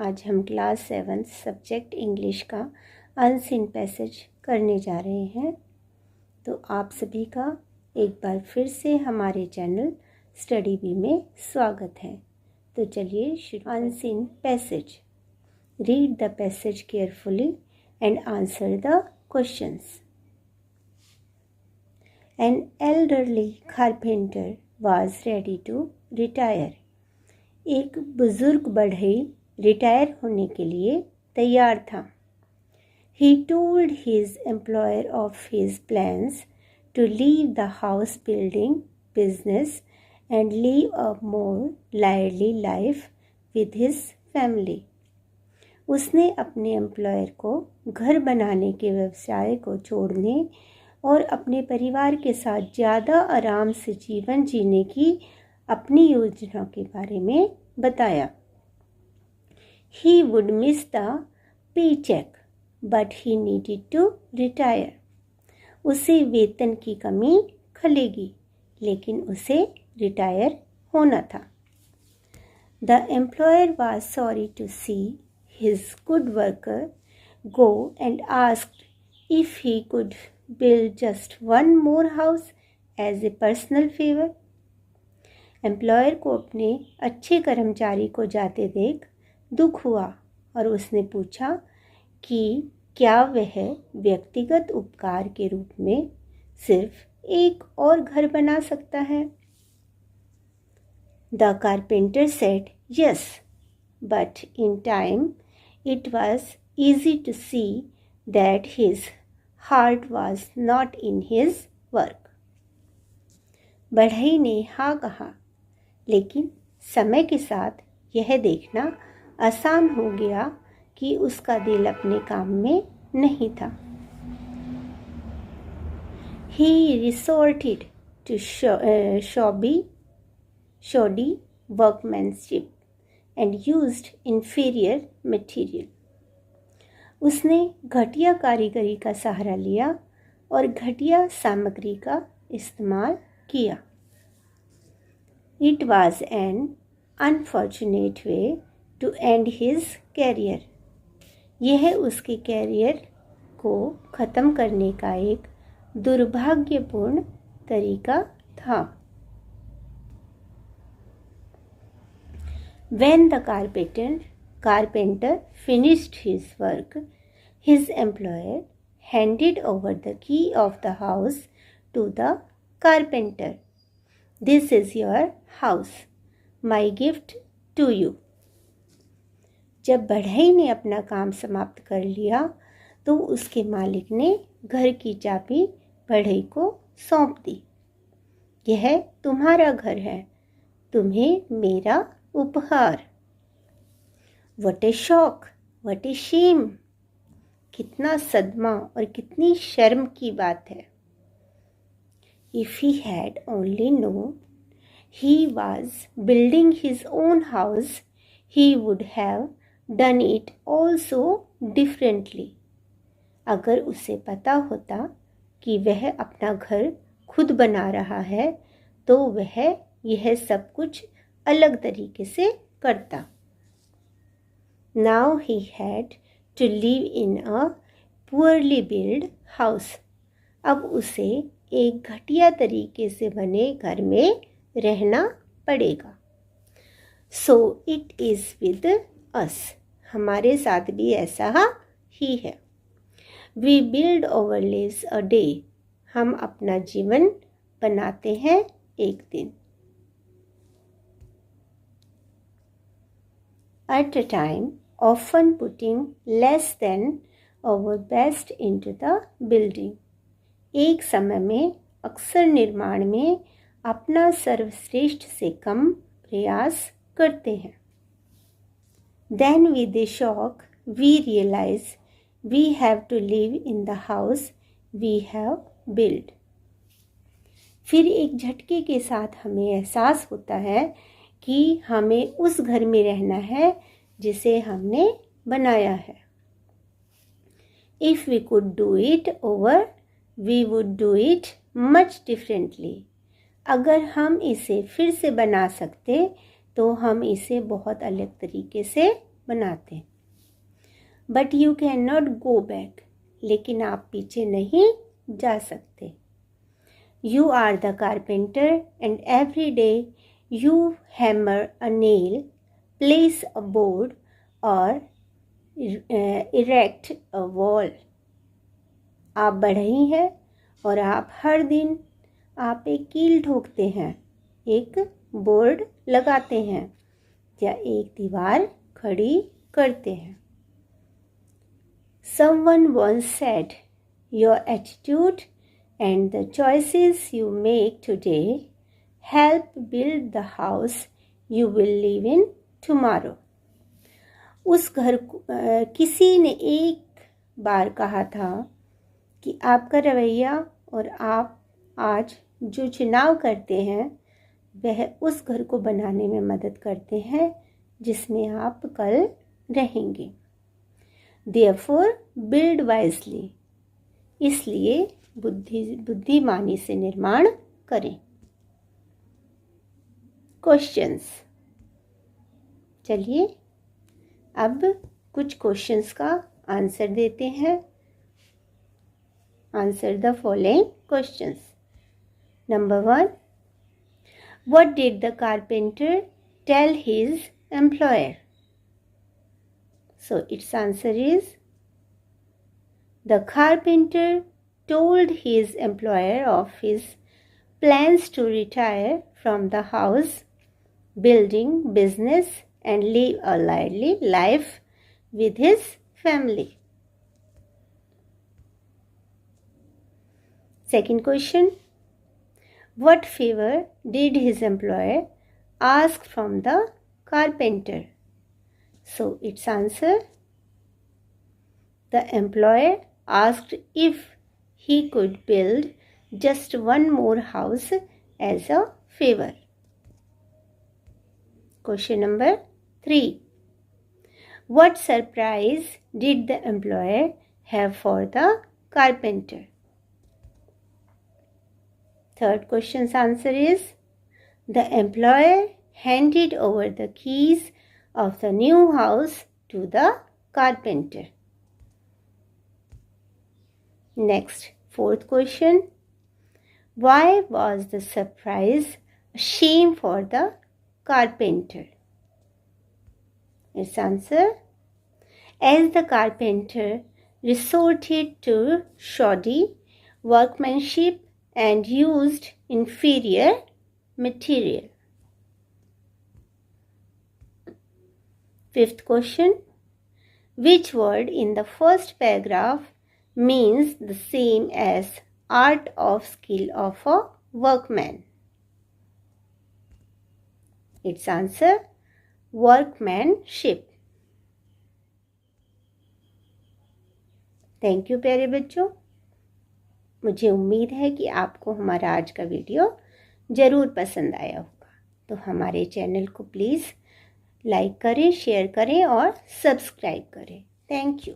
आज हम class 7 subject English का अनसीन पैसेज करने जा रहे हैं। तो आप सभी का एक बार फिर से हमारे चैनल स्टडी बी में स्वागत है। तो चलिए शुरू। Unseen passage. Read the passage carefully and answer the questions. An elderly carpenter was ready to retire. एक बुजुर्ग बढ़ई रिटायर होने के लिए तैयार था। He told his employer of his plans to leave the house building business and live a more lively life with his family. उसने अपने एम्प्लॉयर को घर बनाने के व्यवसाय को छोड़ने और अपने परिवार के साथ ज़्यादा आराम से जीवन जीने की अपनी योजना के बारे में बताया। He would miss the paycheck, but he needed to retire. उसे वेतन की कमी खलेगी, लेकिन उसे रिटायर होना था। The employer was sorry to see his good worker go and asked if he could build just one more house as a personal favor. Employer को अपने अच्छे कर्मचारी को जाते देख दुख हुआ और उसने पूछा कि क्या वह व्यक्तिगत उपकार के रूप में सिर्फ एक और घर बना सकता है। The carpenter said yes, but in time it was easy to see that his heart was not in his work. बढ़ई ने हाँ कहा, लेकिन समय के साथ यह देखना आसान हो गया कि उसका दिल अपने काम में नहीं था। He resorted to shoddy workmanship and used inferior material. उसने घटिया कारीगरी का सहारा लिया और घटिया सामग्री का इस्तेमाल किया। It was an unfortunate way to end his career. यह उसके कैरियर को ख़त्म करने का एक दुर्भाग्यपूर्ण तरीका था। When the carpenter finished his work, his employer handed over the key of the house to the carpenter. This is your house, my gift to you. जब बढ़ई ने अपना काम समाप्त कर लिया तो उसके मालिक ने घर की चाबी बढ़ई को सौंप दी। यह तुम्हारा घर है, तुम्हें मेरा उपहार। What a shock, what a shame! कितना सदमा और कितनी शर्म की बात है। If he had only known he was building his own house, he would have done it also differently. अगर उसे पता होता कि वह अपना घर खुद बना रहा है तो वह यह सब कुछ अलग तरीके से करता। Now he had to live in a poorly built house. अब उसे एक घटिया तरीके से बने घर में रहना पड़ेगा। So it is with us. हमारे साथ भी ऐसा ही है। We build our lives a day. हम अपना जीवन बनाते हैं एक दिन। At a time, often putting less than our best into the building. एक समय में अक्सर निर्माण में अपना सर्वश्रेष्ठ से कम प्रयास करते हैं। Then with a shock we realize we have to live in the house we have built. फिर एक झटके के साथ हमें एहसास होता है कि हमें उस घर में रहना है जिसे हमने बनाया है। If we could do it over, we would do it much differently. अगर हम इसे फिर से बना सकते तो हम इसे बहुत अलग तरीके से बनाते हैं। But you can not go back, लेकिन आप पीछे नहीं जा सकते। You are the carpenter and every day you hammer a nail, place a board और इरेक्ट अ वॉल। आप बढ़ई हैं और आप हर दिन आप एक कील ठोकते हैं, एक बोर्ड लगाते हैं या एक दीवार खड़ी करते हैं। Someone once said, your attitude and the choices you make today help build the house you will live in tomorrow. उस घर को किसी ने एक बार कहा था कि आपका रवैया और आप आज जो चुनाव करते हैं वह उस घर को बनाने में मदद करते हैं जिसमें आप कल रहेंगे। Therefore, build wisely. इसलिए बुद्धिमानी से निर्माण करें। क्वेश्चंस। चलिए अब कुछ क्वेश्चंस का आंसर देते हैं। Answer the following questions. Number 1, what did the carpenter tell his employer? So its answer is, the carpenter told his employer of his plans to retire from the house building business and live a lively life with his family. Second question, what favor did his employer ask from the carpenter? So its answer, the employer asked if he could build just one more house as a favor. Question number 3, what surprise did the employer have for the carpenter? Third question's answer is, the employer handed over the keys of the new house to the carpenter. Next, fourth question, why was the surprise a shame for the carpenter? Its answer, as the carpenter resorted to shoddy workmanship and used inferior material. Fifth question, which word in the first paragraph means the same as art of skill of a workman? Its answer, workmanship. Thank you प्यारे बच्चों। मुझे उम्मीद है कि आपको हमारा आज का वीडियो ज़रूर पसंद आया होगा। तो हमारे चैनल को प्लीज़ लाइक करें, शेयर करें और सब्सक्राइब करें। Thank you.